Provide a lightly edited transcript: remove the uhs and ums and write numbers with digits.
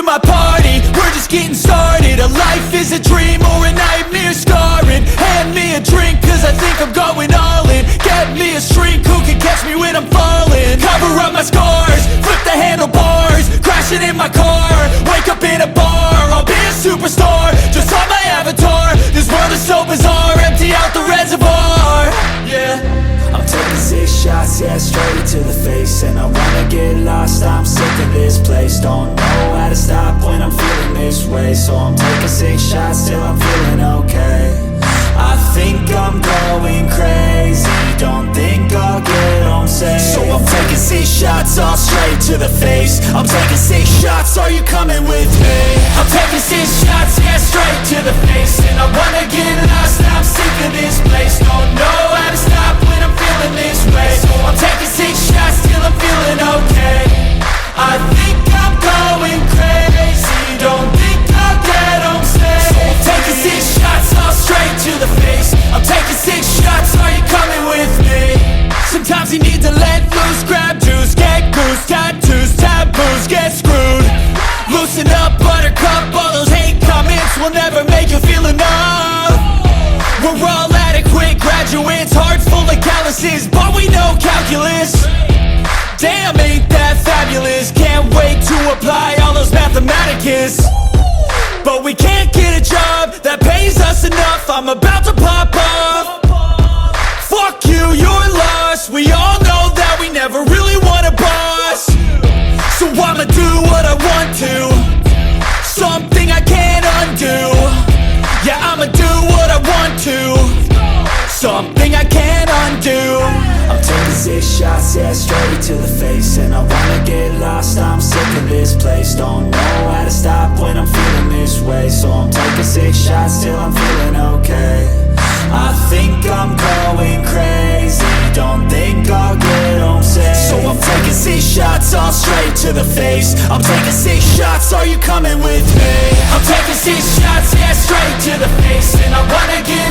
my party, we're just getting started. A life is a dream or a nightmare scarring. Hand me a drink cause I think I'm going all in. Get me a shrink who can catch me when I'm falling. Cover up my scars, flip the handlebars, crashing in my car, wake up in a bar. I'll be a superstar, just on my avatar. This world is so bizarre, empty out the reservoir. Yeah, I'm taking 6 shots, yeah, straight to the face. And I wanna get lost, I'm sick of this place. Don't know how to stop when I'm feeling this way. So I'm taking 6 shots till I'm feeling okay. I think I'm going crazy, don't think I'll get home safe. So I'm taking 6 shots, all straight to the face. I'm taking 6 shots, are you coming with me? I'm taking 6 shots, yeah, straight to the face. And I wanna get lost, I'm sick of this place. Don't know how to stop when I'm feeling this way. So I'm taking 6 shots till I'm feeling okay. I think I'm going crazy, don't think I'll get home safe. So I'm taking 6 shots, all straight to the face. I'm taking 6 shots, are you coming with me? Sometimes you need to let loose, grab juice, get goose, tattoos, taboos, get screwed. Loosen up, buttercup, all those hate comments will never make you feel enough. We're all adequate graduates, hearts full of calluses, but we know calculus. Damn, ain't that fabulous? Can't wait to apply all those mathematicus. But we can't get a job that pays us enough. I'm about to pop off. Fuck you, you're lost. We all know that we never really want a boss. So I'ma do what I want to, something I can't undo. Yeah, I'ma do what I want to, something I can't undo. I'm taking 6 shots, yeah, straight to the face. And I wanna get lost, I'm sick of this place. Don't know how to stop when I'm feeling this way. So I'm taking 6 shots till I'm feeling okay. I think I'm going crazy, don't think I'll get home safe. So I'm taking 6 shots, all straight to the face. I'm taking 6 shots, are you coming with me? I'm taking 6 shots, yeah, straight to the face. And I wanna get